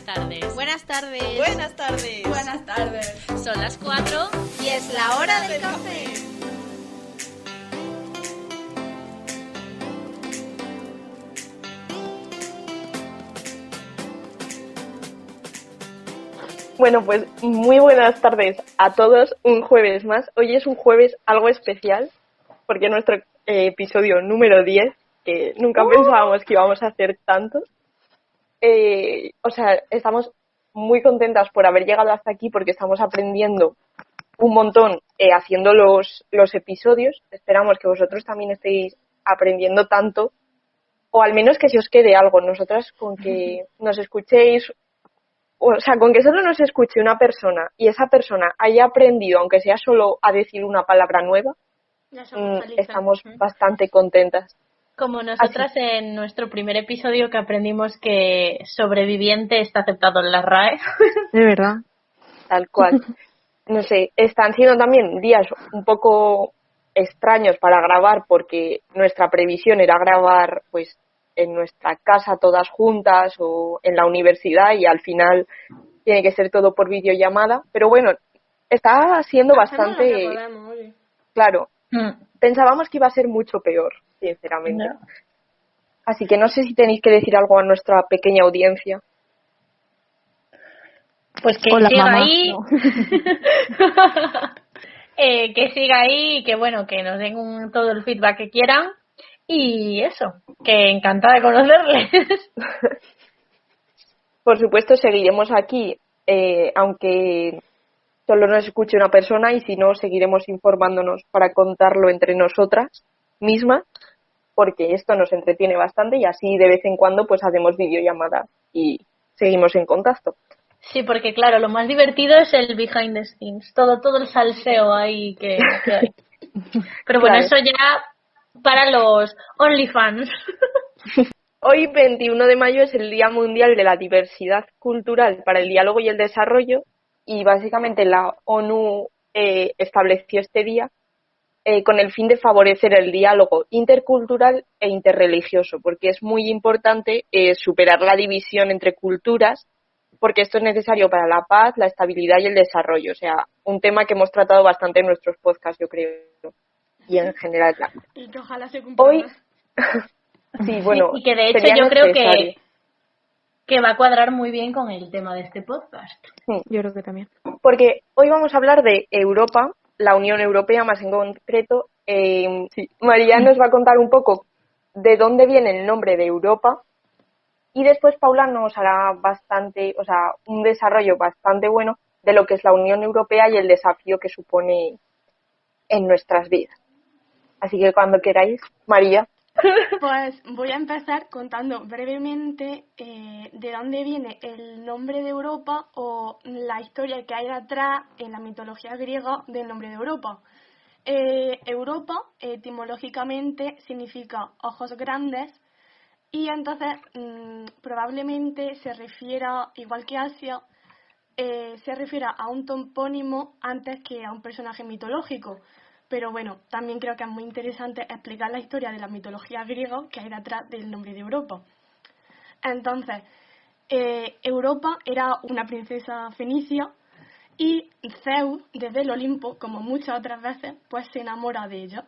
tardes. Buenas tardes. Buenas tardes. Buenas tardes. Son las 4 y es la hora del café. Bueno, pues muy buenas tardes a todos, un jueves más. Hoy es un jueves algo especial, porque es nuestro episodio número 10, que nunca pensábamos que íbamos a hacer tantos. Estamos muy contentas por haber llegado hasta aquí, porque estamos aprendiendo un montón haciendo los episodios. Esperamos que vosotros también estéis aprendiendo tanto, o al menos que se os quede algo. Nosotras con que nos escuchéis, o sea, con que solo nos escuche una persona y esa persona haya aprendido, aunque sea solo a decir una palabra nueva, estamos bastante contentas. Como nosotras en nuestro primer episodio que aprendimos que sobreviviente está aceptado en la RAE. De verdad. Tal cual. No sé, están siendo también días un poco extraños para grabar, porque nuestra previsión era grabar pues en nuestra casa todas juntas o en la universidad, y al final tiene que ser todo por videollamada. Pero bueno, está siendo bastante... Claro, pensábamos que iba a ser mucho peor, sinceramente. No. Así que no sé si tenéis que decir algo a nuestra pequeña audiencia. Pues que Hola, siga mamá. ahí. No. Que siga ahí y que bueno, que nos den todo el feedback que quieran. Y eso, que encantada de conocerles. Por supuesto, seguiremos aquí, aunque solo nos escuche una persona, y si no, seguiremos informándonos para contarlo entre nosotras mismas, porque esto nos entretiene bastante, y así de vez en cuando pues hacemos videollamada y seguimos en contacto. Sí, porque claro, lo más divertido es el behind the scenes, todo el salseo ahí que hay. Pero bueno, claro, eso ya para los OnlyFans. Hoy, 21 de mayo, es el Día Mundial de la Diversidad Cultural para el Diálogo y el Desarrollo, y básicamente la ONU estableció este día con el fin de favorecer el diálogo intercultural e interreligioso, porque es muy importante superar la división entre culturas, porque esto es necesario para la paz, la estabilidad y el desarrollo. O sea, un tema que hemos tratado bastante en nuestros podcasts, yo creo, y en general. Y que ojalá se cumpla. Hoy, sí, bueno, y que de hecho yo creo que va a cuadrar muy bien con el tema de este podcast. Sí, yo creo que también. Porque hoy vamos a hablar de Europa, la Unión Europea más en concreto. Sí. María nos va a contar un poco de dónde viene el nombre de Europa, y después Paula nos hará un desarrollo bastante bueno de lo que es la Unión Europea y el desafío que supone en nuestras vidas. Así que cuando queráis, María. Pues voy a empezar contando brevemente de dónde viene el nombre de Europa, o la historia que hay detrás en la mitología griega del nombre de Europa. Europa etimológicamente significa ojos grandes, y entonces probablemente se refiera, igual que Asia, se refiera a un topónimo antes que a un personaje mitológico. Pero bueno, también creo que es muy interesante explicar la historia de la mitología griega que hay detrás del nombre de Europa. Entonces, Europa era una princesa fenicia, y Zeus, desde el Olimpo, como muchas otras veces, pues se enamora de ella.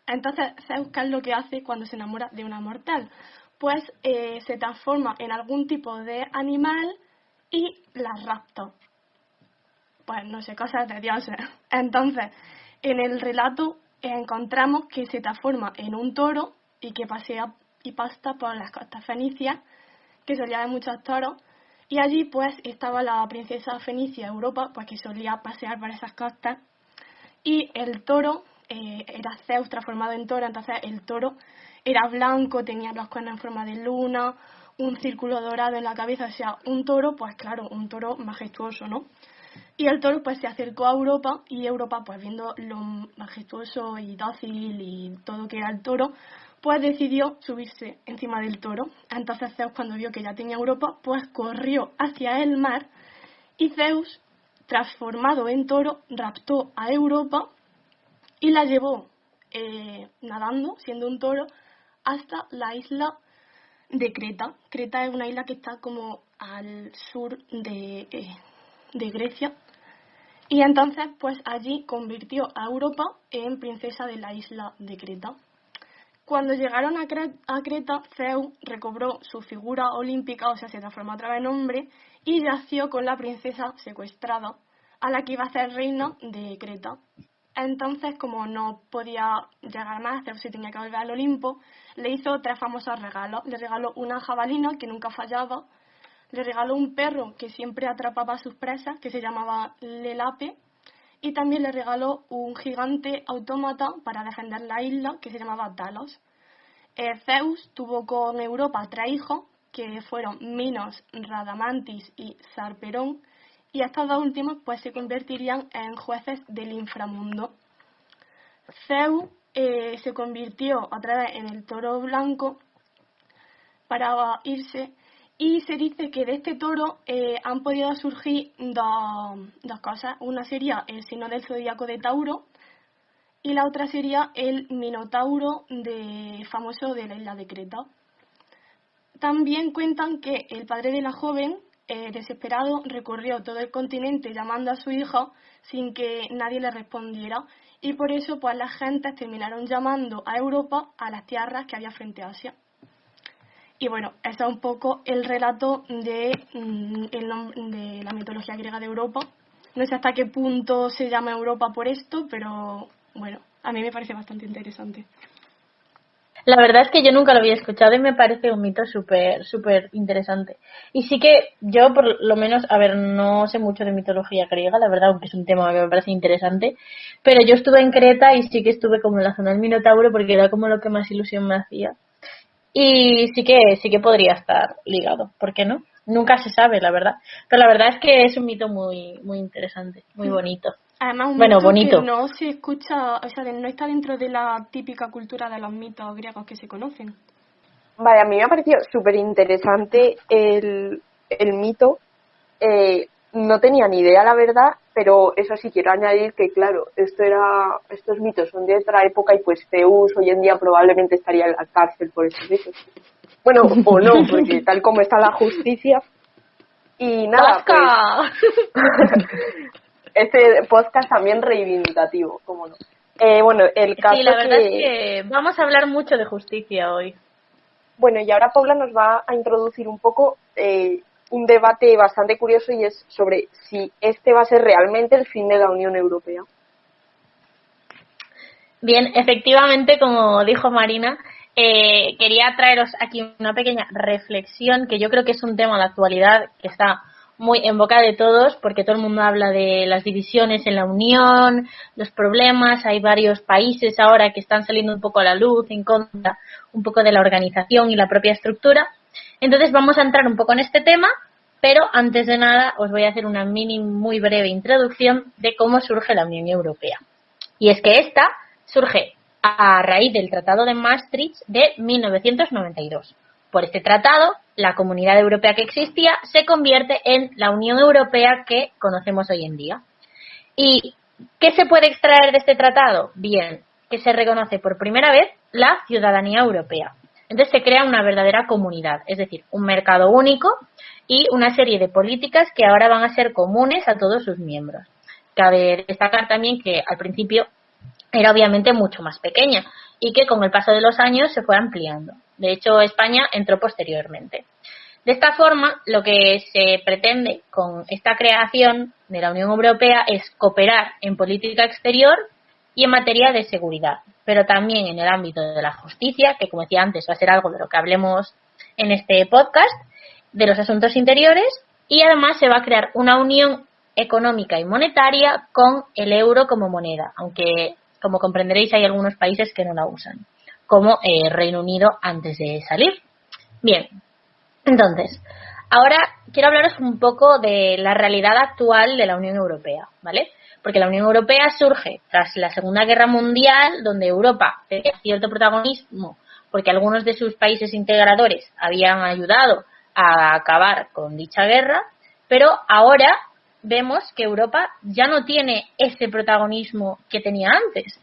Entonces, Zeus, ¿qué es lo que hace cuando se enamora de una mortal? Pues se transforma en algún tipo de animal y la rapta. Pues no sé, cosas de dioses. Entonces, en el relato encontramos que se transforma en un toro y que pasea y pasta por las costas fenicias, que solía haber muchos toros, y allí pues estaba la princesa fenicia Europa, pues que solía pasear por esas costas, y el toro era Zeus transformado en toro. Entonces el toro era blanco, tenía los cuernos en forma de luna, un círculo dorado en la cabeza, o sea, un toro, pues claro, un toro majestuoso, ¿no? Y el toro pues se acercó a Europa, y Europa, pues viendo lo majestuoso y dócil y todo que era el toro, pues decidió subirse encima del toro. Entonces Zeus, cuando vio que ya tenía Europa, pues corrió hacia el mar, y Zeus, transformado en toro, raptó a Europa y la llevó nadando, siendo un toro, hasta la isla de Creta. Creta es una isla que está como al sur de Grecia. Y entonces, pues allí convirtió a Europa en princesa de la isla de Creta. Cuando llegaron a Creta, Zeus recobró su figura olímpica, o sea, se transformó otra vez en hombre, y yació con la princesa secuestrada, a la que iba a ser reina de Creta. Entonces, como no podía llegar más, Zeus se tenía que volver al Olimpo, le hizo 3 famosos regalos. Le regaló una jabalina que nunca fallaba, le regaló un perro que siempre atrapaba a sus presas, que se llamaba Lelape, y también le regaló un gigante autómata para defender la isla, que se llamaba Talos. Zeus tuvo con Europa 3 hijos, que fueron Minos, Radamantis y Sarperón, y estos 2 últimos pues se convertirían en jueces del inframundo. Zeus se convirtió otra vez en el toro blanco para irse, y se dice que de este toro han podido surgir dos cosas. Una sería el signo del zodíaco de Tauro y la otra sería el Minotauro famoso de la isla de Creta. También cuentan que el padre de la joven, desesperado, recorrió todo el continente llamando a su hijo sin que nadie le respondiera, y por eso pues las gentes terminaron llamando a Europa a las tierras que había frente a Asia. Y bueno, ese es un poco el relato de la mitología griega de Europa. No sé hasta qué punto se llama Europa por esto, pero bueno, a mí me parece bastante interesante. La verdad es que yo nunca lo había escuchado y me parece un mito súper, súper interesante. Y sí que yo, por lo menos, a ver, no sé mucho de mitología griega, la verdad, aunque es un tema que me parece interesante, pero yo estuve en Creta y sí que estuve como en la zona del Minotauro porque era como lo que más ilusión me hacía. Y sí que podría estar ligado, ¿por qué no? Nunca se sabe, la verdad. Pero la verdad es que es un mito muy, muy interesante, muy bonito. Además, un Bueno, mito bonito. que no se escucha, o sea, no está dentro de la típica cultura de los mitos griegos que se conocen. Vale, a mí me ha parecido súper interesante el mito. No tenía ni idea, la verdad, pero eso sí quiero añadir que, claro, estos mitos son de otra época y pues Zeus hoy en día probablemente estaría en la cárcel por esos mitos. Bueno, o no, porque tal como está la justicia. Y nada, ¡Vasca! pues este podcast también reivindicativo, cómo no. Bueno, el caso Sí, la verdad es que vamos a hablar mucho de justicia hoy. Bueno, y ahora Paula nos va a introducir un poco un debate bastante curioso, y es sobre si este va a ser realmente el fin de la Unión Europea. Bien, efectivamente, como dijo Marina, quería traeros aquí una pequeña reflexión que yo creo que es un tema de la actualidad que está muy en boca de todos, porque todo el mundo habla de las divisiones en la Unión, los problemas. Hay varios países ahora que están saliendo un poco a la luz en contra un poco de la organización y la propia estructura. Entonces vamos a entrar un poco en este tema, pero antes de nada os voy a hacer una muy breve introducción de cómo surge la Unión Europea. Y es que esta surge a raíz del Tratado de Maastricht de 1992. Por este tratado, la Comunidad Europea que existía se convierte en la Unión Europea que conocemos hoy en día. ¿Y qué se puede extraer de este tratado? Bien, que se reconoce por primera vez la ciudadanía europea. Entonces se crea una verdadera comunidad, es decir, un mercado único y una serie de políticas que ahora van a ser comunes a todos sus miembros. Cabe destacar también que al principio era obviamente mucho más pequeña y que con el paso de los años se fue ampliando. De hecho, España entró posteriormente. De esta forma, lo que se pretende con esta creación de la Unión Europea es cooperar en política exterior y en materia de seguridad, pero también en el ámbito de la justicia, que como decía antes va a ser algo de lo que hablemos en este podcast, de los asuntos interiores, y además se va a crear una unión económica y monetaria con el euro como moneda, aunque como comprenderéis hay algunos países que no la usan, como Reino Unido antes de salir. Bien, entonces, ahora quiero hablaros un poco de la realidad actual de la Unión Europea, ¿vale? Porque la Unión Europea surge tras la Segunda Guerra Mundial, donde Europa tenía cierto protagonismo, porque algunos de sus países integradores habían ayudado a acabar con dicha guerra, pero ahora vemos que Europa ya no tiene ese protagonismo que tenía antes.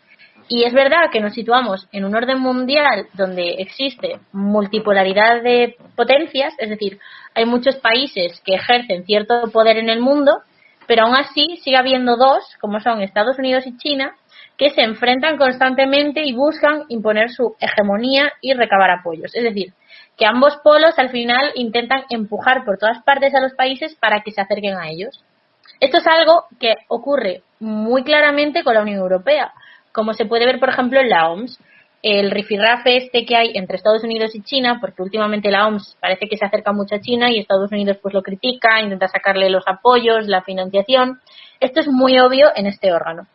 Y es verdad que nos situamos en un orden mundial donde existe multipolaridad de potencias, es decir, hay muchos países que ejercen cierto poder en el mundo, pero aún así sigue habiendo dos, como son Estados Unidos y China, que se enfrentan constantemente y buscan imponer su hegemonía y recabar apoyos. Es decir, que ambos polos al final intentan empujar por todas partes a los países para que se acerquen a ellos. Esto es algo que ocurre muy claramente con la Unión Europea, como se puede ver, por ejemplo, en la OMS. El rifirrafe este que hay entre Estados Unidos y China, porque últimamente la OMS parece que se acerca mucho a China y Estados Unidos pues lo critica, intenta sacarle los apoyos, la financiación. Esto es muy obvio en este órgano.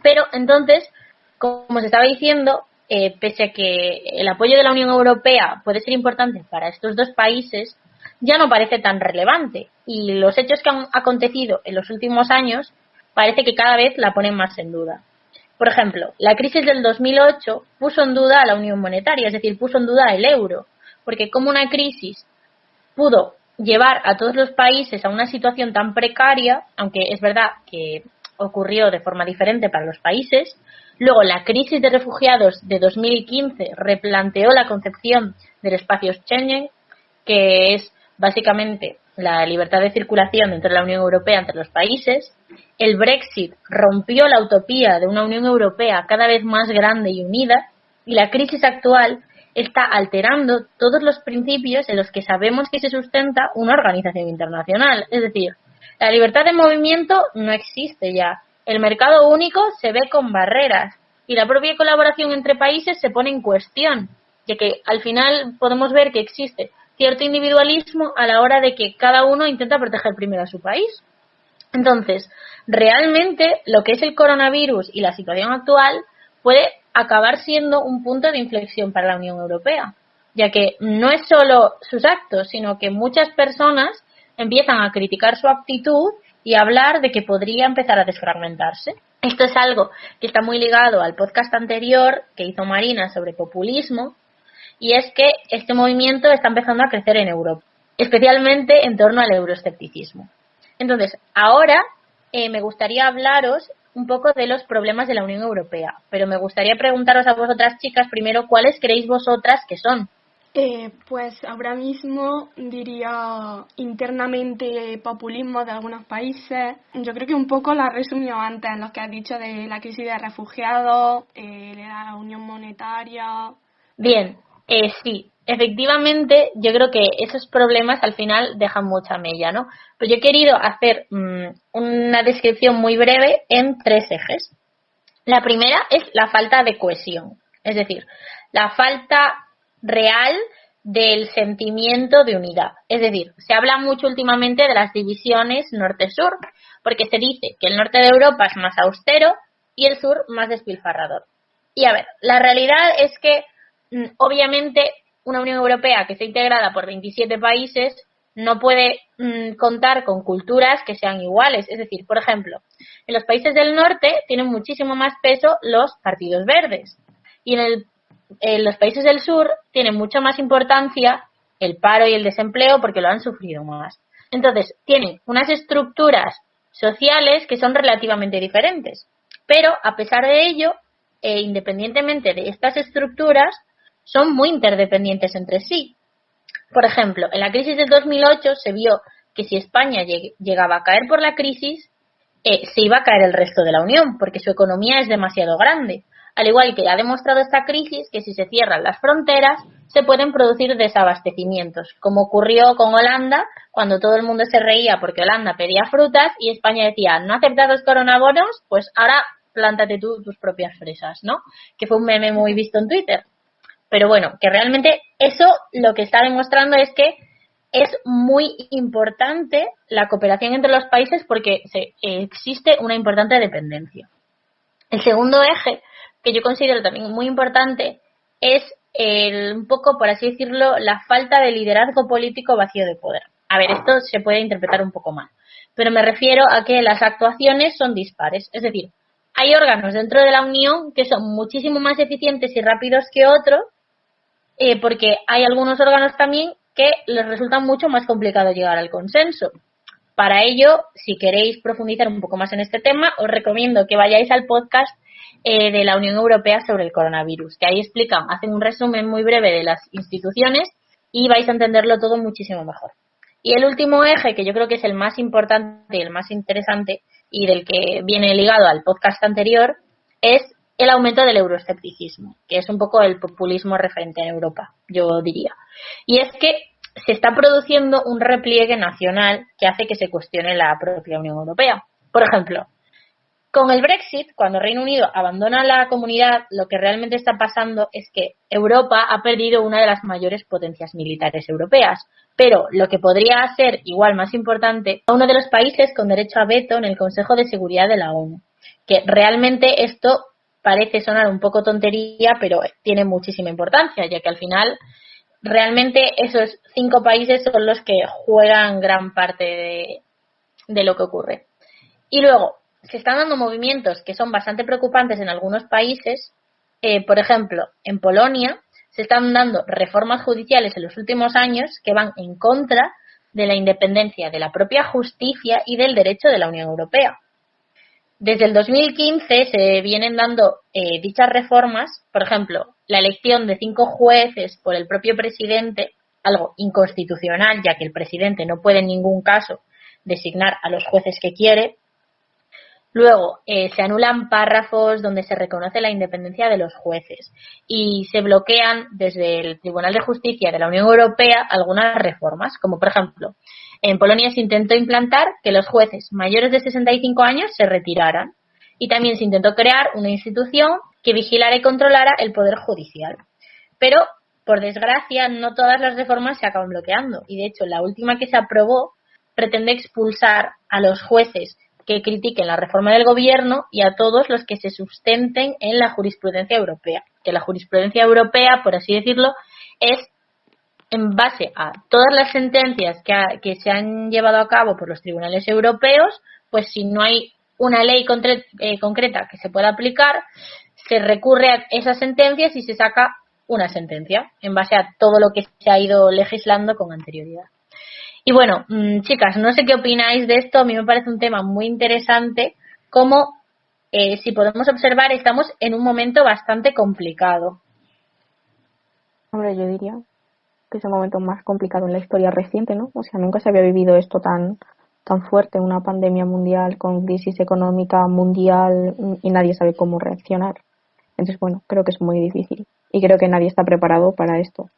Pero entonces, como se estaba diciendo, pese a que el apoyo de la Unión Europea puede ser importante para estos dos países, ya no parece tan relevante. Y los hechos que han acontecido en los últimos años parece que cada vez la ponen más en duda. Por ejemplo, la crisis del 2008 puso en duda a la unión monetaria, es decir, puso en duda el euro, porque como una crisis pudo llevar a todos los países a una situación tan precaria, aunque es verdad que ocurrió de forma diferente para los países. Luego, la crisis de refugiados de 2015 replanteó la concepción del espacio Schengen, que es básicamente la libertad de circulación dentro de la Unión Europea entre los países. El Brexit rompió la utopía de una Unión Europea cada vez más grande y unida, y la crisis actual está alterando todos los principios en los que sabemos que se sustenta una organización internacional. Es decir, la libertad de movimiento no existe ya. El mercado único se ve con barreras y la propia colaboración entre países se pone en cuestión, ya que al final podemos ver que existe cierto individualismo a la hora de que cada uno intenta proteger primero a su país. Entonces, realmente lo que es el coronavirus y la situación actual puede acabar siendo un punto de inflexión para la Unión Europea, ya que no es solo sus actos, sino que muchas personas empiezan a criticar su actitud y a hablar de que podría empezar a desfragmentarse. Esto es algo que está muy ligado al podcast anterior que hizo Marina sobre populismo, y es que este movimiento está empezando a crecer en Europa, especialmente en torno al euroescepticismo. Entonces, ahora me gustaría hablaros un poco de los problemas de la Unión Europea, pero me gustaría preguntaros a vosotras, chicas, primero, ¿cuáles creéis vosotras que son? Pues ahora mismo diría internamente populismo de algunos países. Yo creo que un poco la resumió antes en lo que has dicho de la crisis de refugiados, la unión monetaria. Bien, sí, efectivamente yo creo que esos problemas al final dejan mucha mella, ¿no? Pero yo he querido hacer una descripción muy breve en 3 ejes. La primera es la falta de cohesión, es decir, la falta real del sentimiento de unidad. Es decir, se habla mucho últimamente de las divisiones norte-sur, porque se dice que el norte de Europa es más austero y el sur más despilfarrador. Y a ver, la realidad es que obviamente una Unión Europea que está integrada por 27 países no puede contar con culturas que sean iguales. Es decir, por ejemplo, en los países del norte tienen muchísimo más peso los partidos verdes y en los países del sur tienen mucha más importancia el paro y el desempleo porque lo han sufrido más. Entonces, tienen unas estructuras sociales que son relativamente diferentes. Pero, a pesar de ello, independientemente de estas estructuras, son muy interdependientes entre sí. Por ejemplo, en la crisis del 2008 se vio que si España llegaba a caer por la crisis, se iba a caer el resto de la Unión, porque su economía es demasiado grande. Al igual que ha demostrado esta crisis que si se cierran las fronteras se pueden producir desabastecimientos, como ocurrió con Holanda cuando todo el mundo se reía porque Holanda pedía frutas y España decía no aceptas los coronabonos, pues ahora plántate tú tus propias fresas, ¿no? Que fue un meme muy visto en Twitter. Pero bueno, que realmente eso lo que está demostrando es que es muy importante la cooperación entre los países porque existe una importante dependencia. El segundo eje que yo considero también muy importante es un poco, por así decirlo, la falta de liderazgo político vacío de poder. A ver, esto se puede interpretar un poco mal, pero me refiero a que las actuaciones son dispares. Es decir, hay órganos dentro de la Unión que son muchísimo más eficientes y rápidos que otros, porque hay algunos órganos también que les resulta mucho más complicado llegar al consenso. Para ello, si queréis profundizar un poco más en este tema, os recomiendo que vayáis al podcast de la Unión Europea sobre el coronavirus, que ahí explican, hacen un resumen muy breve de las instituciones y vais a entenderlo todo muchísimo mejor. Y el último eje, que yo creo que es el más importante y el más interesante y del que viene ligado al podcast anterior, es el aumento del euroescepticismo, que es un poco el populismo referente en Europa, yo diría. Y es que se está produciendo un repliegue nacional que hace que se cuestione la propia Unión Europea. Por ejemplo, con el Brexit, cuando Reino Unido abandona la comunidad, lo que realmente está pasando es que Europa ha perdido una de las mayores potencias militares europeas. Pero lo que podría ser igual más importante, a uno de los países con derecho a veto en el Consejo de Seguridad de la ONU. Que realmente esto parece sonar un poco tontería, pero tiene muchísima importancia, ya que al final realmente esos 5 países son los que juegan gran parte de lo que ocurre. Y luego, se están dando movimientos que son bastante preocupantes en algunos países. Por ejemplo, en Polonia se están dando reformas judiciales en los últimos años que van en contra de la independencia de la propia justicia y del derecho de la Unión Europea. Desde el 2015 se vienen dando dichas reformas, por ejemplo, la elección de 5 jueces por el propio presidente, algo inconstitucional, ya que el presidente no puede en ningún caso designar a los jueces que quiere. Luego, se anulan párrafos donde se reconoce la independencia de los jueces y se bloquean desde el Tribunal de Justicia de la Unión Europea algunas reformas, como por ejemplo, en Polonia se intentó implantar que los jueces mayores de 65 años se retiraran y también se intentó crear una institución que vigilara y controlara el poder judicial. Pero, por desgracia, no todas las reformas se acaban bloqueando y, de hecho, la última que se aprobó pretende expulsar a los jueces que critiquen la reforma del gobierno y a todos los que se sustenten en la jurisprudencia europea. Que la jurisprudencia europea, por así decirlo, es en base a todas las sentencias que se han llevado a cabo por los tribunales europeos, pues si no hay una ley concreta que se pueda aplicar, se recurre a esas sentencias y se saca una sentencia en base a todo lo que se ha ido legislando con anterioridad. Y bueno, chicas, no sé qué opináis de esto, a mí me parece un tema muy interesante, como si podemos observar estamos en un momento bastante complicado. Hombre, yo diría que es el momento más complicado en la historia reciente, ¿no? O sea, nunca se había vivido esto tan fuerte, una pandemia mundial con crisis económica mundial y nadie sabe cómo reaccionar. Entonces, bueno, creo que es muy difícil y creo que nadie está preparado para esto.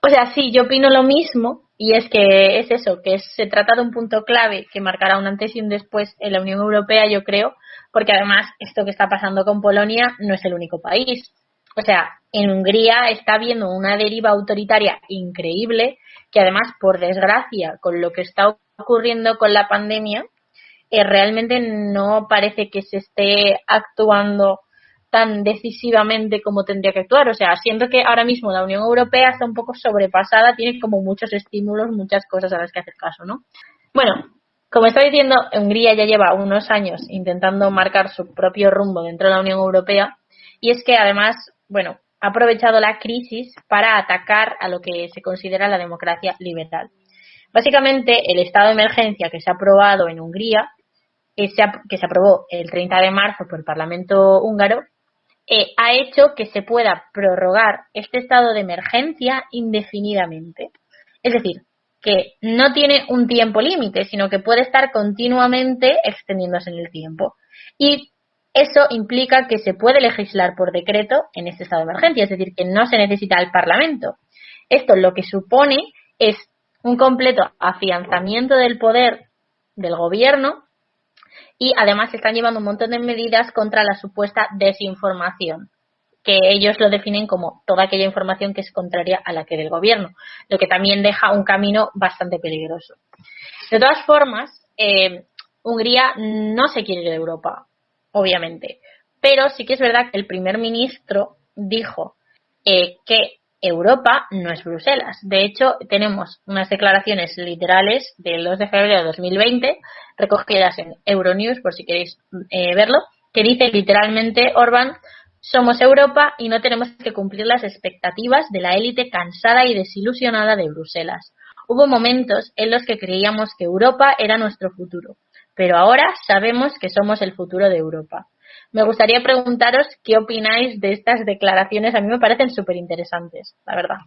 O sea, sí, yo opino lo mismo, y es que es eso, que se trata de un punto clave que marcará un antes y un después en la Unión Europea, yo creo, porque además esto que está pasando con Polonia no es el único país. O sea, en Hungría está habiendo una deriva autoritaria increíble, que además, por desgracia, con lo que está ocurriendo con la pandemia, realmente no parece que se esté actuando tan decisivamente como tendría que actuar. O sea, siento que ahora mismo la Unión Europea está un poco sobrepasada, tiene como muchos estímulos, muchas cosas a las que hacer caso, ¿no? Bueno, como estaba diciendo, Hungría ya lleva unos años intentando marcar su propio rumbo dentro de la Unión Europea y es que además, bueno, ha aprovechado la crisis para atacar a lo que se considera la democracia liberal. Básicamente, el estado de emergencia que se ha aprobado en Hungría, que se aprobó el 30 de marzo por el Parlamento húngaro, ha hecho que se pueda prorrogar este estado de emergencia indefinidamente. Es decir, que no tiene un tiempo límite, sino que puede estar continuamente extendiéndose en el tiempo. Y eso implica que se puede legislar por decreto en este estado de emergencia, es decir, que no se necesita el Parlamento. Esto lo que supone es un completo afianzamiento del poder del gobierno y además se están llevando un montón de medidas contra la supuesta desinformación, que ellos lo definen como toda aquella información que es contraria a la que del gobierno, lo que también deja un camino bastante peligroso. De todas formas, Hungría no se quiere ir de Europa, obviamente, pero sí que es verdad que el primer ministro dijo que Europa no es Bruselas. De hecho, tenemos unas declaraciones literales del 2 de febrero de 2020, recogidas en Euronews, por si queréis verlo, que dice literalmente Orbán: somos Europa y no tenemos que cumplir las expectativas de la élite cansada y desilusionada de Bruselas. Hubo momentos en los que creíamos que Europa era nuestro futuro, pero ahora sabemos que somos el futuro de Europa. Me gustaría preguntaros qué opináis de estas declaraciones. A mí me parecen súper interesantes, la verdad.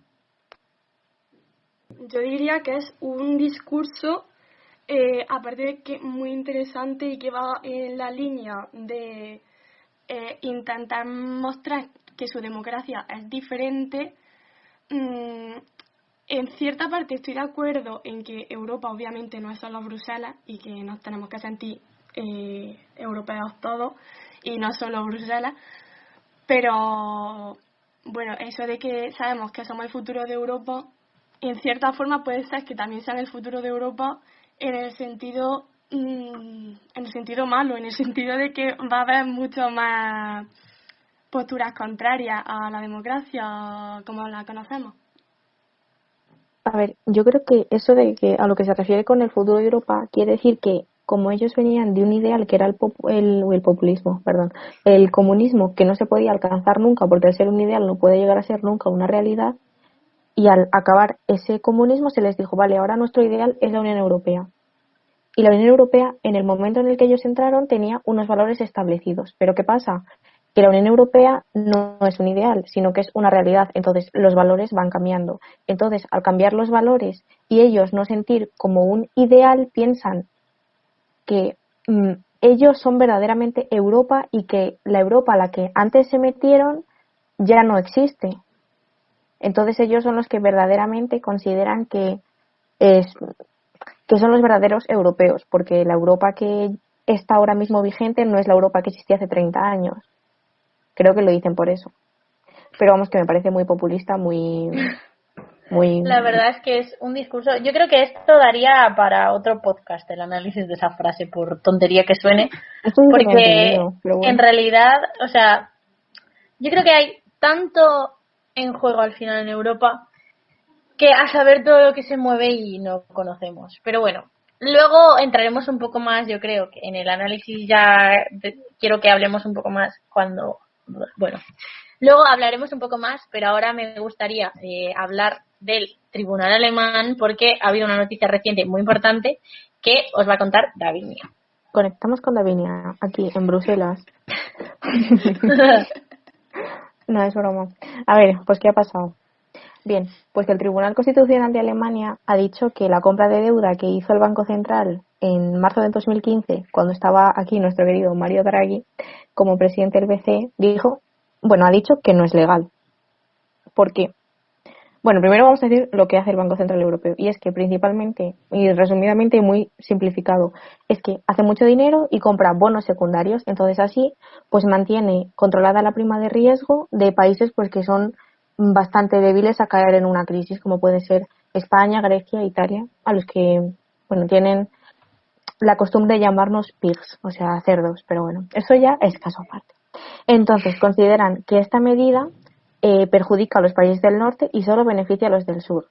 Yo diría que es un discurso, aparte de que muy interesante y que va en la línea de intentar mostrar que su democracia es diferente. En cierta parte estoy de acuerdo en que Europa obviamente no es solo Bruselas y que nos tenemos que sentir europeos todos y no solo Bruselas, pero bueno, eso de que sabemos que somos el futuro de Europa, en cierta forma puede ser que también sean el futuro de Europa en el sentido malo, en el sentido de que va a haber mucho más posturas contrarias a la democracia como la conocemos. A ver, yo creo que eso de que a lo que se refiere con el futuro de Europa quiere decir que como ellos venían de un ideal que era el populismo, perdón, el comunismo que no se podía alcanzar nunca porque al ser un ideal no puede llegar a ser nunca una realidad, y al acabar ese comunismo se les dijo, vale, ahora nuestro ideal es la Unión Europea. Y la Unión Europea, en el momento en el que ellos entraron, tenía unos valores establecidos. Pero ¿qué pasa? Que la Unión Europea no es un ideal, sino que es una realidad. Entonces, los valores van cambiando. Entonces, al cambiar los valores y ellos no sentir como un ideal, piensan que ellos son verdaderamente Europa y que la Europa a la que antes se metieron ya no existe. Entonces, ellos son los que verdaderamente consideran que son los verdaderos europeos, porque la Europa que está ahora mismo vigente no es la Europa que existía hace 30 años. Creo que lo dicen por eso. Pero vamos, que me parece muy populista, muy... La verdad es que es un discurso. Yo creo que esto daría para otro podcast el análisis de esa frase, por tontería que suene. Esto sí que lo he Porque entendido, pero bueno. en realidad, o sea, yo creo que hay tanto en juego al final en Europa que a saber todo lo que se mueve y no conocemos. Pero bueno, luego entraremos un poco más, yo creo, que en el análisis quiero que hablemos un poco más cuando, bueno, luego hablaremos un poco más, pero ahora me gustaría hablar del tribunal alemán porque ha habido una noticia reciente muy importante que os va a contar Davinia. Conectamos con Davinia, aquí, en Bruselas. No, es broma. A ver, pues ¿qué ha pasado? Bien, pues que el Tribunal Constitucional de Alemania ha dicho que la compra de deuda que hizo el Banco Central en marzo de 2015, cuando estaba aquí nuestro querido Mario Draghi como presidente del BCE, ha dicho que no es legal. ¿Por qué? Bueno, primero vamos a decir lo que hace el Banco Central Europeo, y es que principalmente, y resumidamente y muy simplificado, es que hace mucho dinero y compra bonos secundarios, entonces así pues mantiene controlada la prima de riesgo de países pues que son bastante débiles a caer en una crisis, como puede ser España, Grecia, Italia, a los que tienen la costumbre de llamarnos pigs, o sea, cerdos, pero bueno, eso ya es caso aparte. Entonces consideran que esta medida perjudica a los países del norte y solo beneficia a los del sur.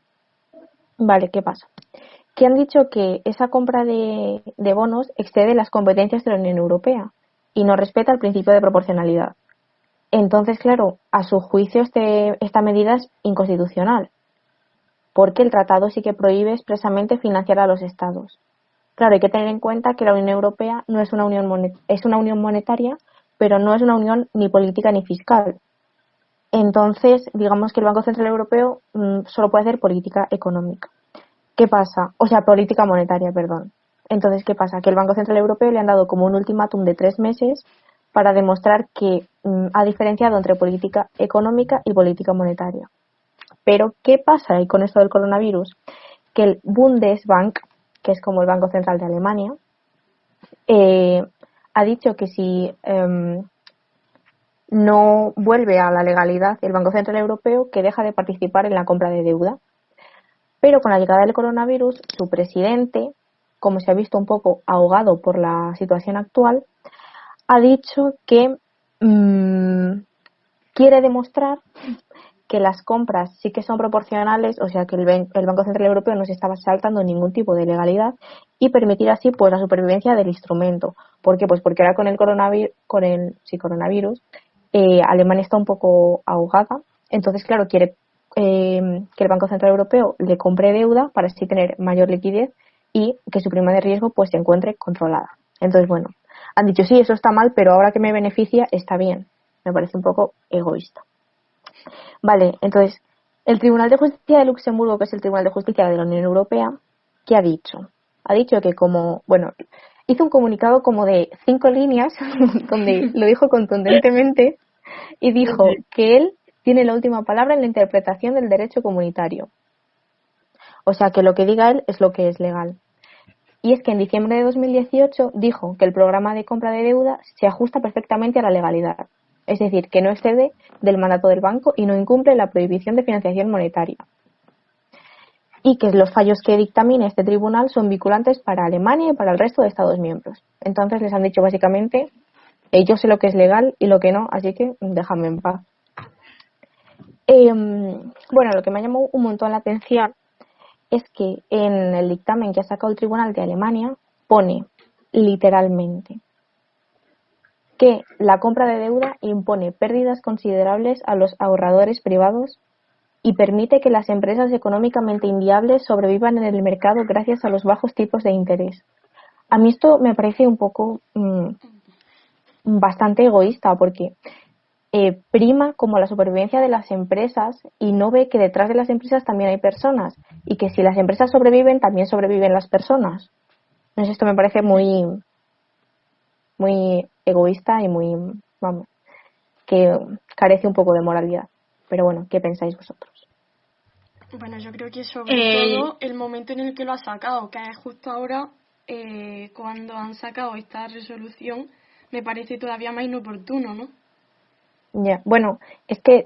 Vale, ¿qué pasa? Que han dicho que esa compra de bonos excede las competencias de la Unión Europea y no respeta el principio de proporcionalidad. Entonces, claro, a su juicio esta medida es inconstitucional, porque el tratado sí que prohíbe expresamente financiar a los estados. Claro, hay que tener en cuenta que la Unión Europea no es una unión monetaria, pero no es una unión ni política ni fiscal. Entonces, digamos que el Banco Central Europeo solo puede hacer política económica. ¿Qué pasa? O sea, política monetaria, perdón. Entonces, ¿qué pasa? Que el Banco Central Europeo le han dado como un ultimátum de 3 meses para demostrar que ha diferenciado entre política económica y política monetaria. Pero, ¿qué pasa ahí con esto del coronavirus? Que el Bundesbank, que es como el Banco Central de Alemania, ha dicho que si no vuelve a la legalidad el Banco Central Europeo, que deja de participar en la compra de deuda. Pero con la llegada del coronavirus, su presidente, como se ha visto un poco ahogado por la situación actual, ha dicho que quiere demostrar que las compras sí que son proporcionales, o sea que el Banco Central Europeo no se estaba saltando ningún tipo de legalidad y permitir así pues la supervivencia del instrumento. ¿Por qué? Pues porque ahora con el coronavirus Alemania está un poco ahogada, entonces claro quiere que el Banco Central Europeo le compre deuda para así tener mayor liquidez y que su prima de riesgo pues se encuentre controlada. Entonces bueno, han dicho sí, eso está mal, pero ahora que me beneficia está bien. Me parece un poco egoísta. Vale, entonces, el Tribunal de Justicia de Luxemburgo, que es el Tribunal de Justicia de la Unión Europea, ¿qué ha dicho? Ha dicho que hizo un comunicado como de 5 líneas, donde lo dijo contundentemente, y dijo que él tiene la última palabra en la interpretación del derecho comunitario. O sea, que lo que diga él es lo que es legal. Y es que en diciembre de 2018 dijo que el programa de compra de deuda se ajusta perfectamente a la legalidad. Es decir, que no excede del mandato del banco y no incumple la prohibición de financiación monetaria. Y que los fallos que dictamine este tribunal son vinculantes para Alemania y para el resto de Estados miembros. Entonces les han dicho básicamente, yo sé lo que es legal y lo que no, así que déjame en paz. Bueno, lo que me llamó un montón la atención es que en el dictamen que ha sacado el Tribunal de Alemania pone literalmente que la compra de deuda impone pérdidas considerables a los ahorradores privados y permite que las empresas económicamente inviables sobrevivan en el mercado gracias a los bajos tipos de interés. A mí esto me parece un poco bastante egoísta porque prima como la supervivencia de las empresas y no ve que detrás de las empresas también hay personas y que si las empresas sobreviven también sobreviven las personas. Entonces esto me parece muy egoísta y que carece un poco de moralidad. Pero bueno, ¿qué pensáis vosotros? Bueno, yo creo que sobre todo el momento en el que lo ha sacado, que es justo ahora cuando han sacado esta resolución, me parece todavía más inoportuno, ¿no? Ya, bueno, es que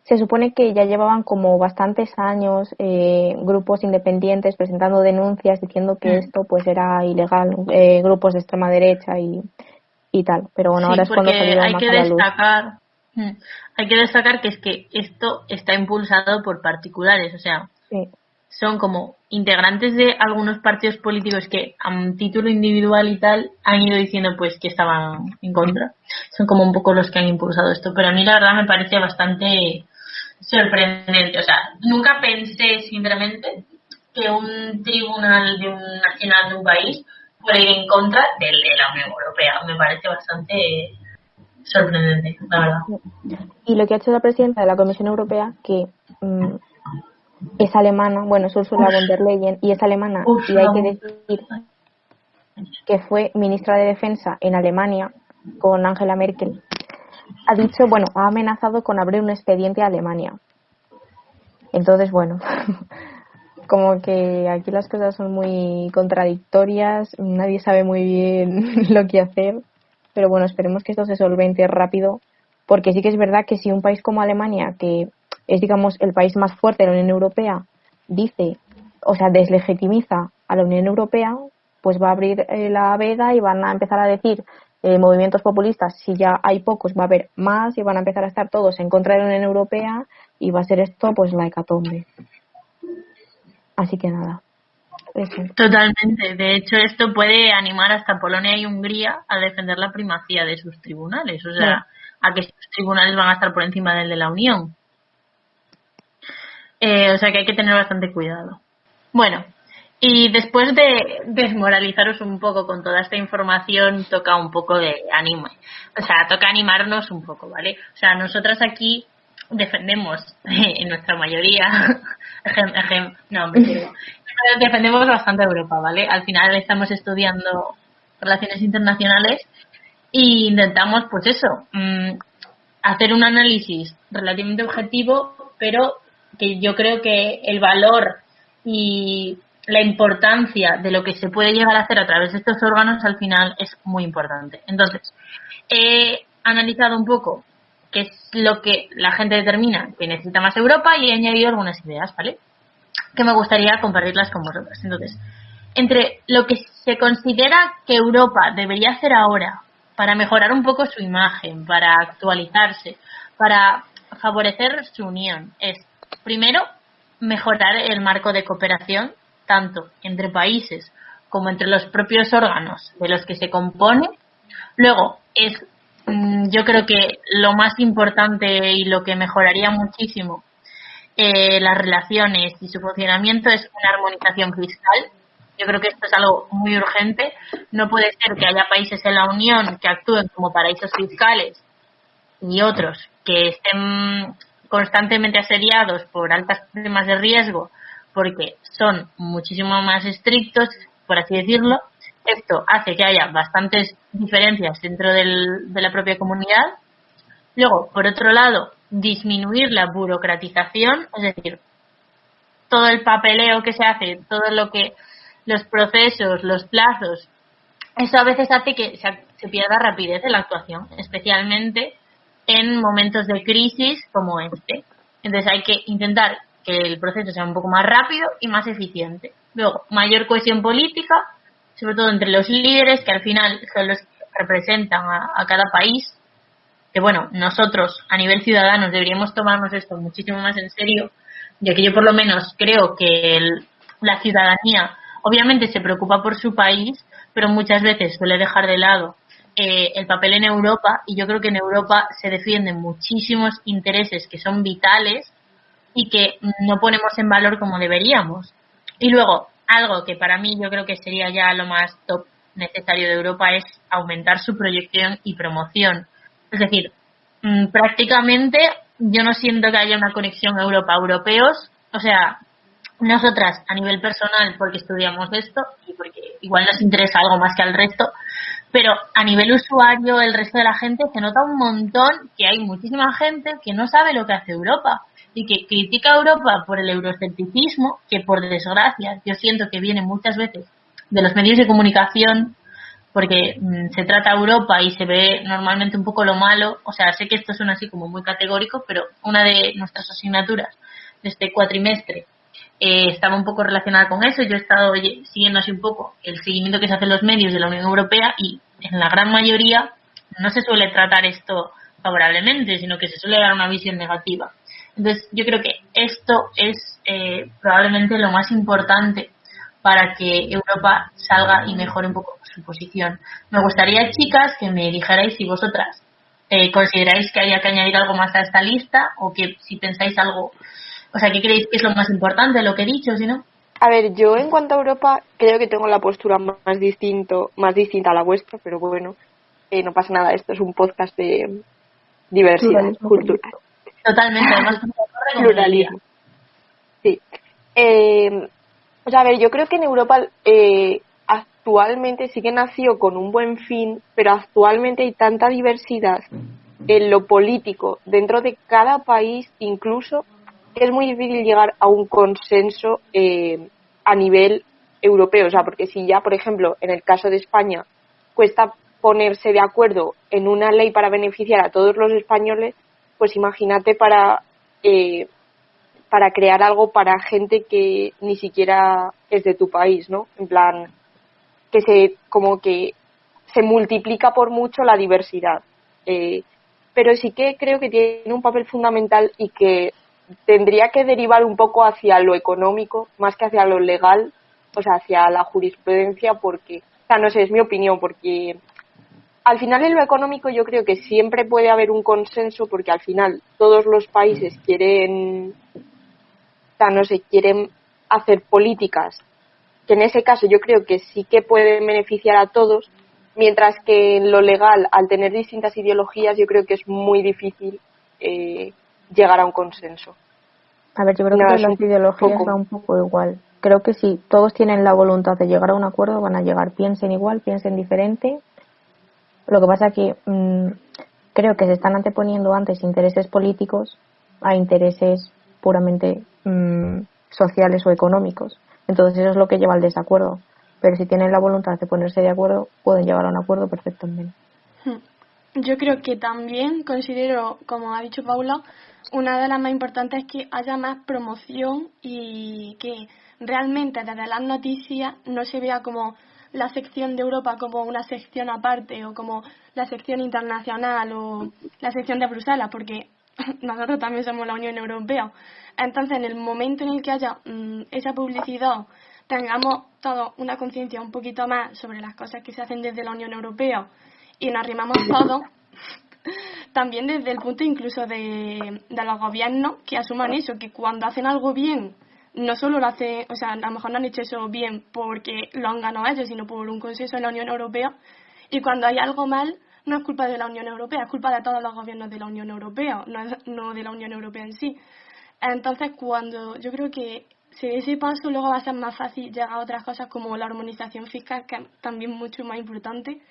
se supone que ya llevaban como bastantes años grupos independientes presentando denuncias diciendo que esto pues era ilegal, grupos de extrema derecha y tal, pero bueno, Sí, ahora es cuando salió hay más que a la luz. hay que destacar que es que esto está impulsado por particulares, o sea, Sí. son como integrantes de algunos partidos políticos que a un título individual y tal han ido diciendo pues que estaban en contra. Son como un poco los que han impulsado esto, pero a mí la verdad me parece bastante sorprendente. O sea, nunca pensé simplemente que un tribunal nacional de un país pueda ir en contra de la Unión Europea. Me parece bastante sorprendente, la verdad. Y lo que ha hecho la presidenta de la Comisión Europea, que es alemana, bueno, es Ursula von der Leyen, y es alemana, y hay que decir que fue ministra de Defensa en Alemania con Angela Merkel, ha dicho, bueno, ha amenazado con abrir un expediente a Alemania. Entonces, bueno, como que aquí las cosas son muy contradictorias, nadie sabe muy bien lo que hacer, pero bueno, esperemos que esto se solvente rápido, porque sí que es verdad que si un país como Alemania, que es, digamos, el país más fuerte de la Unión Europea, dice, o sea, deslegitimiza a la Unión Europea, pues va a abrir la veda y van a empezar a decir movimientos populistas, si ya hay pocos, va a haber más y van a empezar a estar todos en contra de la Unión Europea y va a ser esto pues la hecatombe. Así que nada, eso. Totalmente. De hecho, esto puede animar hasta Polonia y Hungría a defender la primacía de sus tribunales, o sea, a que sus tribunales van a estar por encima del de la Unión. O sea que hay que tener bastante cuidado. Bueno, y después de desmoralizaros un poco con toda esta información, toca un poco de ánimo. O sea, toca animarnos un poco, ¿vale? O sea, nosotras aquí defendemos, en nuestra mayoría, defendemos bastante a Europa, ¿vale? Al final estamos estudiando relaciones internacionales e intentamos, pues eso, hacer un análisis relativamente objetivo, pero que yo creo que el valor y la importancia de lo que se puede llegar a hacer a través de estos órganos al final es muy importante. Entonces, he analizado un poco qué es lo que la gente determina que necesita más Europa y he añadido algunas ideas, ¿vale? Que me gustaría compartirlas con vosotros. Entonces, entre lo que se considera que Europa debería hacer ahora para mejorar un poco su imagen, para actualizarse, para favorecer su unión, es primero mejorar el marco de cooperación tanto entre países como entre los propios órganos de los que se compone. Luego es, yo creo que lo más importante y lo que mejoraría muchísimo las relaciones y su funcionamiento es una armonización fiscal, Yo creo que esto es algo muy urgente. No puede ser que haya países en la Unión que actúen como paraísos fiscales y otros que estén constantemente asediados por altas primas de riesgo porque son muchísimo más estrictos, por así decirlo. Esto hace que haya bastantes diferencias dentro de la propia comunidad. Luego, por otro lado, disminuir la burocratización, es decir, todo el papeleo que se hace, todo lo que los procesos, los plazos, eso a veces hace que se pierda rapidez en la actuación, especialmente en momentos de crisis como este. Entonces hay que intentar que el proceso sea un poco más rápido y más eficiente. Luego, mayor cohesión política, sobre todo entre los líderes, que al final son los que representan a cada país. Que bueno, nosotros a nivel ciudadanos deberíamos tomarnos esto muchísimo más en serio, ya que yo por lo menos creo que la ciudadanía obviamente se preocupa por su país, pero muchas veces suele dejar de lado el papel en Europa, y yo creo que en Europa se defienden muchísimos intereses que son vitales y que no ponemos en valor como deberíamos. Y luego, algo que para mí yo creo que sería ya lo más top necesario de Europa es aumentar su proyección y promoción. Es decir, prácticamente yo no siento que haya una conexión Europa-europeos. O sea, nosotras a nivel personal, porque estudiamos esto y porque igual nos interesa algo más que al resto, pero a nivel usuario, el resto de la gente se nota un montón que hay muchísima gente que no sabe lo que hace Europa y que critica a Europa por el euroescepticismo, que por desgracia yo siento que viene muchas veces de los medios de comunicación, porque se trata a Europa y se ve normalmente un poco lo malo. O sea, sé que esto suena así como muy categórico, pero una de nuestras asignaturas de este cuatrimestre estaba un poco relacionada con eso. Yo he estado siguiendo así un poco el seguimiento que se hace en los medios de la Unión Europea y en la gran mayoría no se suele tratar esto favorablemente, sino que se suele dar una visión negativa. Entonces, yo creo que esto es probablemente lo más importante para que Europa salga y mejore un poco su posición. Me gustaría, chicas, que me dijerais si vosotras consideráis que haya que añadir algo más a esta lista, o que si pensáis algo, o sea, ¿qué creéis que es lo más importante de lo que he dicho, si no? A ver, yo en cuanto a Europa creo que tengo la postura más distinta a la vuestra, pero bueno, no pasa nada, esto es un podcast de diversidad cultural. Totalmente, además pluralismo. Sí. O sea, a ver, yo creo que en Europa actualmente sí que nació con un buen fin, pero actualmente hay tanta diversidad en lo político dentro de cada país, incluso, que es muy difícil llegar a un consenso a nivel europeo. O sea, porque si ya, por ejemplo, en el caso de España cuesta ponerse de acuerdo en una ley para beneficiar a todos los españoles, pues imagínate para crear algo para gente que ni siquiera es de tu país, ¿no? En plan, que se multiplica por mucho la diversidad. Pero sí que creo que tiene un papel fundamental y que tendría que derivar un poco hacia lo económico más que hacia lo legal, o sea, hacia la jurisprudencia, porque, o sea, no sé, es mi opinión, porque al final en lo económico yo creo que siempre puede haber un consenso, porque al final todos los países quieren hacer políticas que en ese caso yo creo que sí que pueden beneficiar a todos, mientras que en lo legal, al tener distintas ideologías, yo creo que es muy difícil llegar a un consenso. A ver, yo creo que las ideologías da un poco igual. Creo que si todos tienen la voluntad de llegar a un acuerdo, van a llegar, piensen igual, piensen diferente. Lo que pasa que creo que se están anteponiendo antes intereses políticos a intereses puramente sociales o económicos. Entonces eso es lo que lleva al desacuerdo. Pero si tienen la voluntad de ponerse de acuerdo, pueden llegar a un acuerdo perfectamente. Yo creo que también considero, como ha dicho Paula, una de las más importantes es que haya más promoción y que realmente desde las noticias no se vea como la sección de Europa como una sección aparte, o como la sección internacional o la sección de Bruselas, porque nosotros también somos la Unión Europea. Entonces, en el momento en el que haya esa publicidad, tengamos todos una conciencia un poquito más sobre las cosas que se hacen desde la Unión Europea y nos arrimamos todos, también desde el punto incluso de los gobiernos, que asuman eso, que cuando hacen algo bien no solo lo hace, o sea, a lo mejor no han hecho eso bien porque lo han ganado ellos, sino por un consenso en la Unión Europea. Y cuando hay algo mal, no es culpa de la Unión Europea, es culpa de todos los gobiernos de la Unión Europea, no de la Unión Europea en sí. Entonces, cuando yo creo que si de ese paso, luego va a ser más fácil llegar a otras cosas como la armonización fiscal, que es también mucho más importante.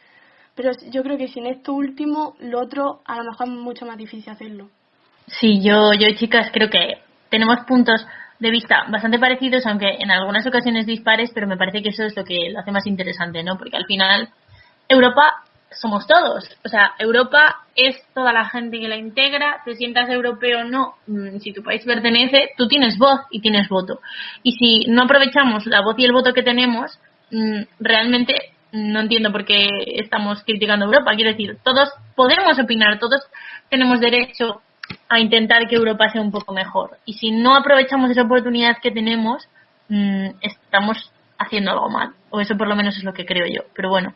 Pero yo creo que sin esto último, lo otro a lo mejor es mucho más difícil hacerlo. Sí, yo chicas, creo que tenemos puntos de vista bastante parecidos, aunque en algunas ocasiones dispares, pero me parece que eso es lo que lo hace más interesante, ¿no? Porque al final Europa somos todos, o sea, Europa es toda la gente que la integra, te sientas europeo o no, si tu país pertenece, tú tienes voz y tienes voto. Y si no aprovechamos la voz y el voto que tenemos, realmente no entiendo por qué estamos criticando a Europa. Quiero decir, todos podemos opinar, todos tenemos derecho a intentar que Europa sea un poco mejor. Y si no aprovechamos esa oportunidad que tenemos, estamos haciendo algo mal. O eso por lo menos es lo que creo yo. Pero bueno,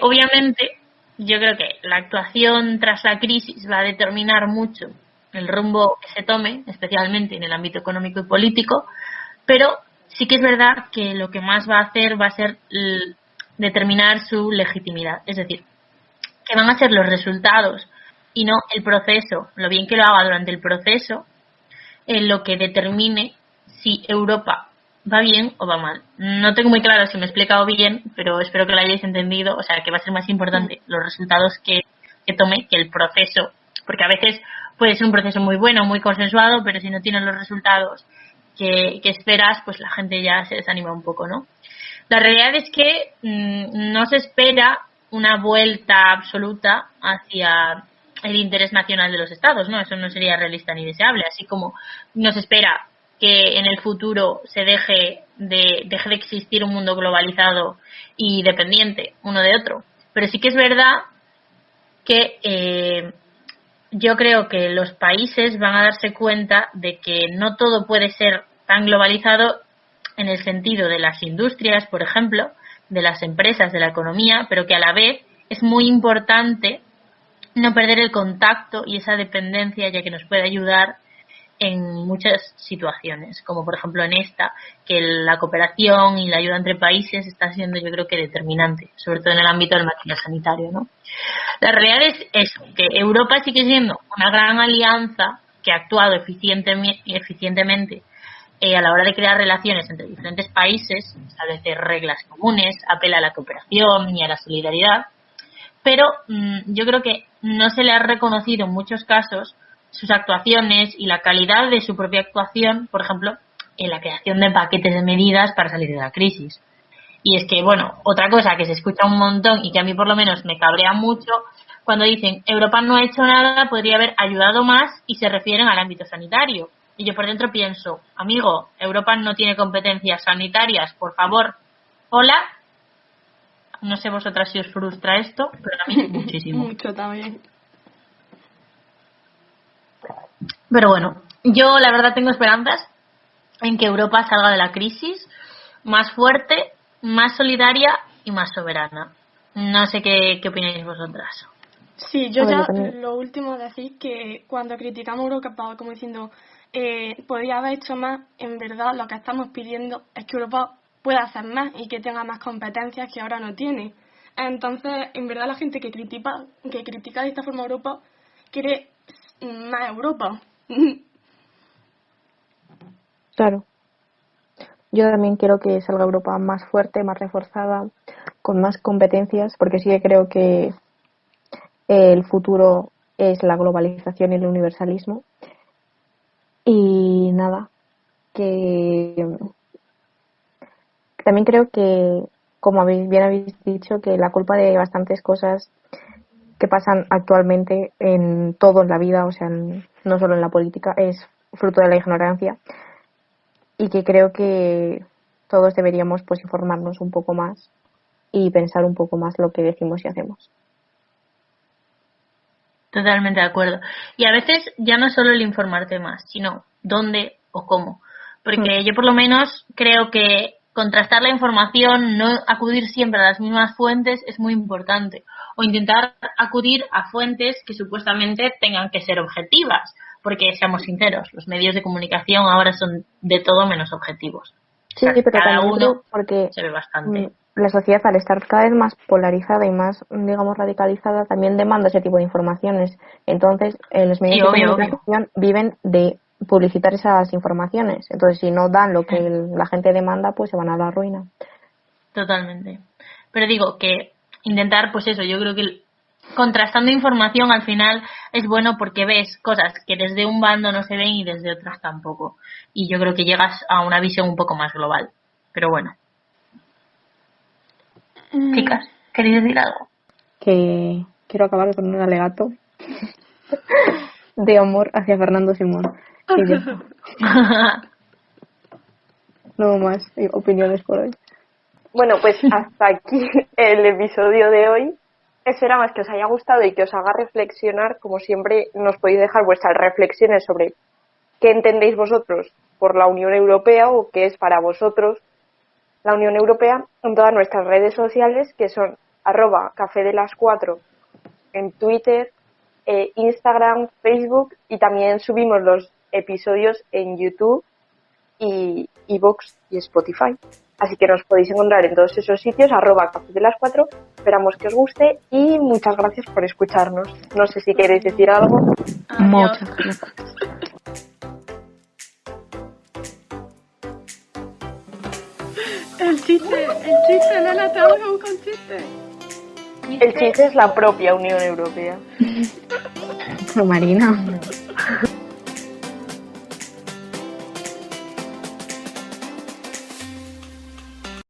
obviamente yo creo que la actuación tras la crisis va a determinar mucho el rumbo que se tome, especialmente en el ámbito económico y político, pero sí que es verdad que lo que más va a hacer va a ser determinar su legitimidad. Es decir, que van a ser los resultados y no el proceso, lo bien que lo haga durante el proceso, en lo que determine si Europa va bien o va mal. No tengo muy claro si me he explicado bien, pero espero que lo hayáis entendido. O sea, que va a ser más importante los resultados que tome que el proceso, porque a veces puede ser un proceso muy bueno, muy consensuado, pero si no tienen los resultados que esperas, pues la gente ya se desanima un poco, ¿no? La realidad es que no se espera una vuelta absoluta hacia el interés nacional de los estados, ¿no? Eso no sería realista ni deseable, así como no se espera que en el futuro se deje de existir un mundo globalizado y dependiente uno de otro. Pero sí que es verdad que yo creo que los países van a darse cuenta de que no todo puede ser tan globalizado en el sentido de las industrias, por ejemplo, de las empresas, de la economía, pero que a la vez es muy importante no perder el contacto y esa dependencia, ya que nos puede ayudar en muchas situaciones, como por ejemplo en esta, que la cooperación y la ayuda entre países está siendo, yo creo que determinante, sobre todo en el ámbito del material sanitario, ¿no? La realidad es eso, que Europa sigue siendo una gran alianza que ha actuado eficientemente a la hora de crear relaciones entre diferentes países, establecer reglas comunes, apela a la cooperación y a la solidaridad, pero yo creo que no se le ha reconocido en muchos casos sus actuaciones y la calidad de su propia actuación, por ejemplo, en la creación de paquetes de medidas para salir de la crisis. Y es que, bueno, otra cosa que se escucha un montón y que a mí por lo menos me cabrea mucho, cuando dicen Europa no ha hecho nada, podría haber ayudado más y se refieren al ámbito sanitario. Y yo por dentro pienso, amigo, Europa no tiene competencias sanitarias, por favor, hola. No sé vosotras si os frustra esto, pero a mí muchísimo. Mucho también. Pero bueno, yo la verdad tengo esperanzas en que Europa salga de la crisis más fuerte, más solidaria y más soberana. No sé qué opináis vosotras. Sí, yo ya lo último decir que cuando criticamos a Europa como diciendo podría haber hecho más, en verdad lo que estamos pidiendo es que Europa pueda hacer más y que tenga más competencias que ahora no tiene. Entonces, en verdad la gente que critica de esta forma a Europa quiere más Europa. Claro. Yo también quiero que salga Europa más fuerte, más reforzada, con más competencias, porque sí que creo que el futuro es la globalización y el universalismo. Y nada, que también creo que, como bien habéis dicho, que la culpa de bastantes cosas que pasan actualmente en todo en la vida, o sea, no solo en la política, es fruto de la ignorancia, y que creo que todos deberíamos pues informarnos un poco más y pensar un poco más lo que decimos y hacemos. Totalmente de acuerdo. Y a veces ya no solo el informarte más, sino dónde o cómo. Porque yo por lo menos creo que contrastar la información, no acudir siempre a las mismas fuentes es muy importante. O intentar acudir a fuentes que supuestamente tengan que ser objetivas. porque seamos sinceros, los medios de comunicación ahora son de todo menos objetivos. Sí, O sea, pero cada también uno creo porque se ve bastante. la sociedad, al estar cada vez más polarizada y más, digamos, radicalizada, también demanda ese tipo de informaciones. Entonces, los medios Sí, de obvio. comunicación viven de publicitar esas informaciones. Entonces, si no dan lo que la gente demanda, pues se van a la ruina. Totalmente. Pero digo que intentar, pues eso, yo creo que contrastando información al final es bueno porque ves cosas que desde un bando no se ven y desde otras tampoco. Y yo creo que llegas a una visión un poco más global. Pero bueno. Chicas, ¿queréis decir algo? Que quiero acabar con un alegato de amor hacia Fernando Simón. Y ya está. No más opiniones por hoy. Bueno, pues hasta aquí el episodio de hoy. Esperamos que os haya gustado y que os haga reflexionar. Como siempre, nos podéis dejar vuestras reflexiones sobre qué entendéis vosotros por la Unión Europea o qué es para vosotros la Unión Europea en todas nuestras redes sociales, que son @cafedelas4 en Twitter, Instagram, Facebook, y también subimos los episodios en YouTube y iVoox y Spotify. Así que nos podéis encontrar en todos esos sitios, @cafedelas4. Esperamos que os guste y muchas gracias por escucharnos. No sé si queréis decir algo. Adiós. Muchas gracias. El chiste, nena, te hago un chiste. El chiste es la propia Unión Europea. Marina.